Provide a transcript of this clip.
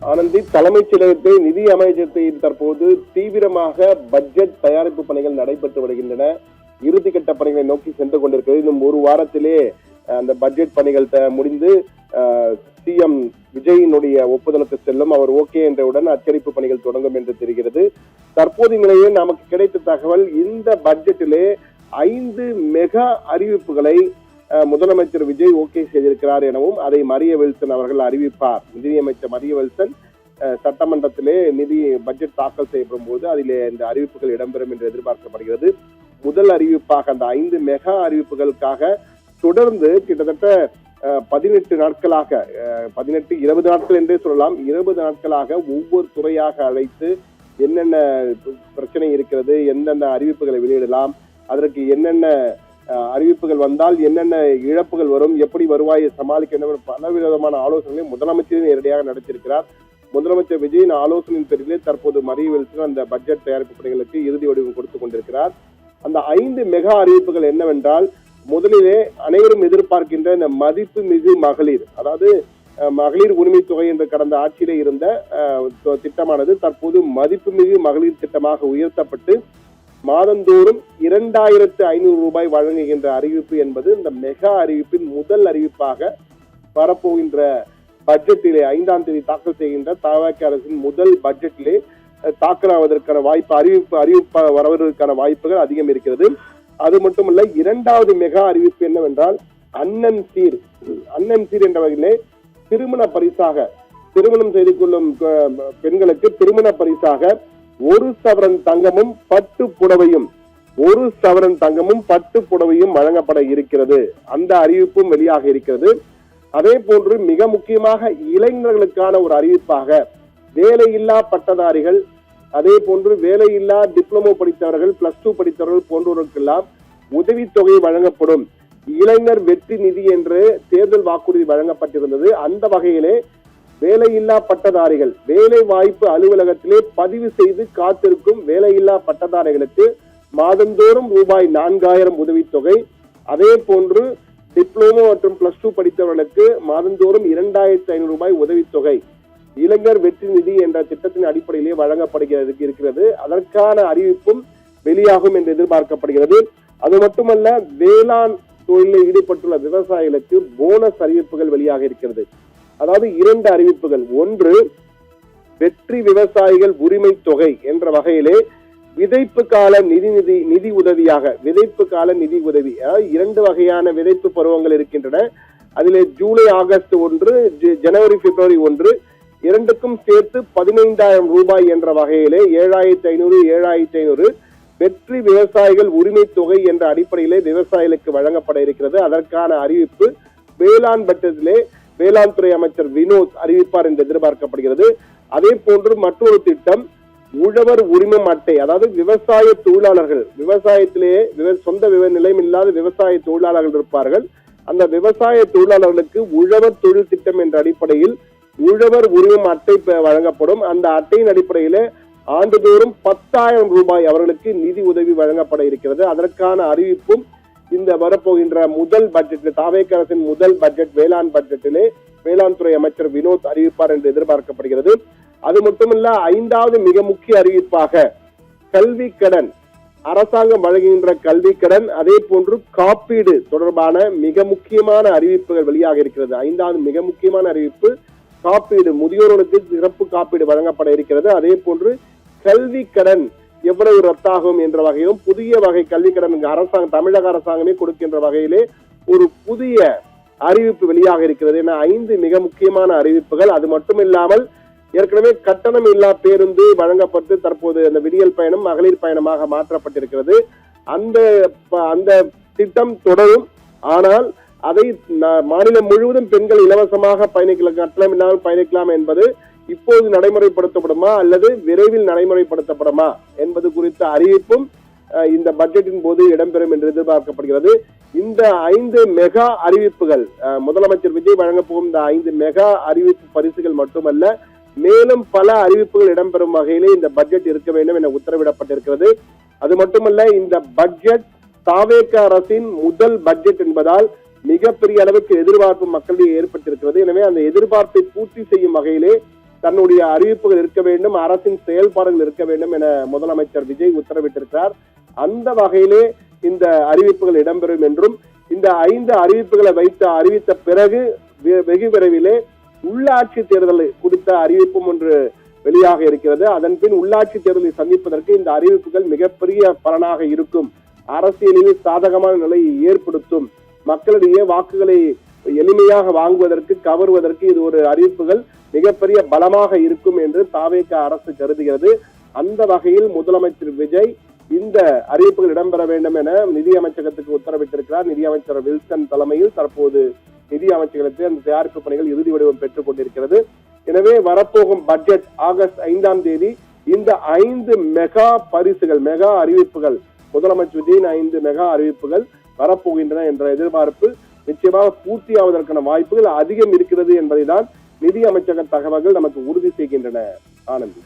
ஆனந்தி, தலைமைச் செயலகத்தை நிதி அமைச்சகத்தில் தற்போது தீவிரமாக பட்ஜெட் தயாரிப்பு பணிகள் நடைபெற்று வருகின்றன. இறுதிக்கட்ட பணிகளை நோக்கி சென்று கொண்டிருக்கிறது. இன்னும் ஒரு வாரத்திலே அந்த பட்ஜெட் பணிகள் முடிந்து சிஎம் விஜயினுடைய ஒப்புதலுக்கு செல்லும். அவர் ஓகே என்றவுடன் அச்சடிப்பு பணிகள் தொடங்கும் என்று தெரிகிறது. தற்போதைய நிலையில் நமக்கு கிடைத்த தகவல், இந்த பட்ஜெட்டிலே 5 மெகா அறிவிப்புகளை முதலமைச்சர் விஜய் ஓகே செய்திருக்கிறார் எனவும் அதை மரிய வில்சன் அவர்கள் அறிவிப்பார். நிதியமைச்சர் மரிய வில்சன் சட்டமன்றத்திலே நிதி பட்ஜெட் தாக்கல் செய்யப்படும் போது அதிலே இந்த அறிவிப்புகள் இடம்பெறும் என்று எதிர்பார்க்கப்படுகிறது. முதல் அறிவிப்பாக அந்த 5 மெகா அறிவிப்புகளுக்காக தொடர்ந்து கிட்டத்தட்ட 18 நாட்களாக 18-20 நாட்கள் என்றே சொல்லலாம், 20 நாட்களாக ஒவ்வொரு துறையாக அழைத்து என்னென்ன பிரச்சனை இருக்கிறது, எந்தெந்த அறிவிப்புகளை வெளியிடலாம், அதற்கு என்னென்ன அறிவிப்புகள் வந்தால் என்னென்ன இழப்புகள் வரும், எப்படி வருவாயை சமாளிக்க பலவிதமான ஆலோசனைகளை முதலமைச்சர் நேரடியாக நடத்தியிருக்கிறார். முதலமைச்சர் விஜயின் ஆலோசனையின் பேரிலே தற்போது மரிய வில்சன் அந்த பட்ஜெட் தயாரிப்பு பணிகளுக்கு இறுதி வடிவம் கொடுத்துக் கொண்டிருக்கிறார். அந்த 5 மெகா அறிவிப்புகள் என்னவென்றால், முதலிலே அனைவரும் எதிர்பார்க்கின்ற இந்த மதிப்பு மிகு மகளிர், அதாவது மகளிர் உரிமை தொகை என்ற கடந்த ஆட்சியிலே இருந்த திட்டமானது தற்போது மதிப்புமிகு மகளிர் திட்டமாக உயர்த்தப்பட்டு மாதந்தோறும் 2500 ரூபாய் வழங்குகின்ற அறிவிப்பு என்பது இந்த மெகா அறிவிப்பின் முதல் அறிவிப்பாக வரப்போகின்ற பட்ஜெட்டிலே 5ஆம் தேதி தாக்கல் செய்கின்ற தவிக அரசின் முதல் பட்ஜெட்டிலே தாக்கல் ஆவதற்கான வாய்ப்பு, அறிவிப்பு வருவதற்கான வாய்ப்புகள் அதிகம் இருக்கிறது. அது மட்டுமல்ல, 2வது மெகா அறிவிப்பு என்னவென்றால் அண்ணன் சீர் என்ற வகையிலே திருமண பரிசாக, திருமணம் செய்து கொள்ளும் பெண்களுக்கு திருமண பரிசாக 1 சவரன் தங்கமும் 10 புடவையும் 1 சவரன் தங்கமும் 10 புடவையும் வழங்கப்பட இருக்கிறது. அந்த அறிவிப்பும் வெளியாக இருக்கிறது. அதே போன்று மிக முக்கியமாக இளைஞர்களுக்கான ஒரு அறிவிப்பாக வேலையில்லா பட்டதாரிகள், அதே போன்று வேலையில்லா டிப்ளமோ படித்தவர்கள், +2 படித்தவர்கள் போன்றவர்களுக்கெல்லாம் உதவித்தொகை வழங்கப்படும். இளைஞர் வெற்றி நிதி என்று தேர்தல் வாக்குறுதி வழங்கப்பட்டிருந்தது. அந்த வகையிலே வேலையில்லா பட்டதாரிகள், வேலை வாய்ப்பு அலுவலகத்திலே பதிவு செய்து காத்திருக்கும் வேலையில்லா பட்டதாரிகளுக்கு மாதந்தோறும் ரூபாய் 4000 உதவித்தொகை. அதே போன்று டிப்ளமோ மற்றும் +2 படித்தவர்களுக்கு மாதந்தோறும் 2500 ரூபாய் உதவித்தொகை இளைஞர் வெற்றி நிதி என்ற திட்டத்தின் அடிப்படையிலே வழங்கப்படுகிறது இருக்கிறது. அதற்கான அறிவிப்பும் வெளியாகும் என்று எதிர்பார்க்கப்படுகிறது. அது மட்டுமல்ல, வேளாண் தொழிலில் ஈடுபட்டுள்ள விவசாயிகளுக்கு போனஸ் அறிவிப்புகள் வெளியாக இருக்கிறது. அதாவது 2 அறிவிப்புகள். ஒன்று, வெற்றி விவசாயிகள் உரிமை தொகை என்ற வகையிலே விதைப்பு கால நிதி உதவியாக, விதைப்பு கால நிதி உதவி, 2 வகையான விதைப்பு பருவங்கள் இருக்கின்றன. அதிலே ஜூலை ஆகஸ்ட் 1, ஜனவரி பிப்ரவரி 1, 2க்கும் சேர்த்து 15000 ரூபாய் என்ற வகையிலே 7500 வெற்றி விவசாயிகள் உரிமை தொகை என்ற அடிப்படையிலே விவசாயிகளுக்கு வழங்கப்பட இருக்கிறது. அதற்கான அறிவிப்பு வேளாண் பட்ஜெட்டிலே வேளாண் துறை அமைச்சர் வினோத் அறிவிப்பார் என்று எதிர்பார்க்கப்படுகிறது. அதே போன்று மற்றொரு திட்டம், உழவர் உரிமம் அட்டை, அதாவது விவசாய தொழிலாளர்கள், விவசாயத்திலேயே சொந்த நிலையம் இல்லாத விவசாய தொழிலாளர்கள் இருப்பார்கள். அந்த விவசாய தொழிலாளர்களுக்கு உழவர் தொழில் திட்டம் என்ற அடிப்படையில் உழவர் உரிமம் அட்டை வழங்கப்படும். அந்த அட்டையின் அடிப்படையிலே ஆண்டுதோறும் 10000 ரூபாய் அவர்களுக்கு நிதி உதவி வழங்கப்பட இருக்கிறது. அதற்கான அறிவிப்பும் இந்த வரப்போகின்ற முதல் பட்ஜெட்டில், தவிக அரசின் முதல் பட்ஜெட் வேளாண் பட்ஜெட்டிலே வேளாண் துறை அமைச்சர் வினோத் அறிவிப்பார் என்று எதிர்பார்க்கப்படுகிறது. அது மட்டுமல்ல, 5வது மிக முக்கிய அறிவிப்பாக கல்வி கடன், அரசாங்கம் வழங்குகின்ற கல்வி கடன், அதே போன்று காப்பீடு தொடர்பான மிக முக்கியமான அறிவிப்புகள் வெளியாக இருக்கிறது. 5வது மிக முக்கியமான அறிவிப்பு காப்பீடு, முதியோர்களுக்கு சிறப்பு காப்பீடு வழங்கப்பட இருக்கிறது. அதே போன்று கல்வி கடன் எவ்வளவு ரத்தாகும் என்ற வகையிலும் புதிய வகை கல்வி கடன் தமிழக அரசாங்கமே கொடுக்கின்ற வகையிலே ஒரு புதிய அறிவிப்பு வெளியாக இருக்கிறது என 5 மிக முக்கியமான அறிவிப்புகள். அது மட்டுமில்லாமல் ஏற்கனவே கட்டணம் இல்லா பேருந்து வழங்கப்பட்டு தற்போது அந்த விடியல் பயணம் மகளிர் பயணமாக மாற்றப்பட்டிருக்கிறது. அந்த திட்டம் தொடரும். ஆனால் அதை மாநிலம் முழுவதும் பெண்கள் இலவசமாக பயணிக்கலாம், கட்டணம் இல்லாமல் பயணிக்கலாம் என்பது இப்போது நடைமுறைப்படுத்தப்படுமா அல்லது விரைவில் நடைமுறைப்படுத்தப்படுமா என்பது குறித்த அறிவிப்பும் இந்த பட்ஜெட்டின் போது இடம்பெறும் என்று எதிர்பார்க்கப்படுகிறது. இந்த 5 மெகா அறிவிப்புகள், முதலமைச்சர் விஜய் வழங்கப் போகும் இந்த 5 மெகா அறிவிப்பு பரிசுகள் மட்டுமல்ல, மேலும் பல அறிவிப்புகள் இடம்பெறும் வகையிலே இந்த பட்ஜெட் இருக்க வேண்டும் என உத்தரவிடப்பட்டிருக்கிறது. அது மட்டுமல்ல, இந்த பட்ஜெட் தவிக அரசின் முதல் பட்ஜெட் என்பதால் மிகப்பெரிய அளவுக்கு எதிர்பார்ப்பு மக்களிடையே ஏற்பட்டிருக்கிறது. எனவே அந்த எதிர்பார்ப்பை பூர்த்தி செய்யும் வகையிலே தன்னுடைய அறிவிப்புகள் இருக்க வேண்டும், அரசின் செயல்பாடுகள் இருக்க வேண்டும் என முதலமைச்சர் விஜய் உத்தரவிட்டிருக்கிறார். அந்த வகையிலே இந்த அறிவிப்புகள் இடம்பெறும் என்றும், இந்த 5 அறிவிப்புகளை அறிவித்த பிறகு வெகு விரைவிலே உள்ளாட்சி தேர்தல் குறித்த அறிவிப்பும் ஒன்று வெளியாக இருக்கிறது. அதன் பின் உள்ளாட்சி தேர்தலை சந்திப்பதற்கு இந்த அறிவிப்புகள் மிகப்பெரிய பலனாக இருக்கும், அரசியலில் சாதகமான நிலையை ஏற்படுத்தும், மக்களிடையே வாக்குகளை எளிமையாக வாங்குவதற்கு கவர்வதற்கு இது ஒரு அறிவிப்புகள் மிகப்பெரிய பலமாக இருக்கும் என்று தாவேக அரசு கருதுகிறது. அந்த வகையில் முதலமைச்சர் விஜய் இந்த அறிவிப்புகள் இடம்பெற வேண்டும் என நிதி அமைச்சகத்துக்கு உத்தரவிட்டிருக்கிறார். நிதியமைச்சர் வில்சன் தலைமையில் தற்போது நிதி அமைச்சகத்தில் அந்த தயாரிப்பு பணிகள் இறுதி வடிவம் பெற்றுக் கொண்டிருக்கிறது. எனவே வரப்போகும் பட்ஜெட் ஆகஸ்ட் 5ஆம் தேதி இந்த 5 மெகா பரிசுகள், மெகா அறிவிப்புகள், முதலமைச்சர் விஜயின் 5 மெகா அறிவிப்புகள் வரப்போகின்றன என்ற எதிர்பார்ப்பு நிச்சயமாக பூர்த்தியாவதற்கான வாய்ப்புகள் அதிகம் இருக்கிறது என்பதை தான் நிதி அமைச்சக தகவல்கள் நமக்கு உறுதி செய்கின்றன. ஆனந்த்.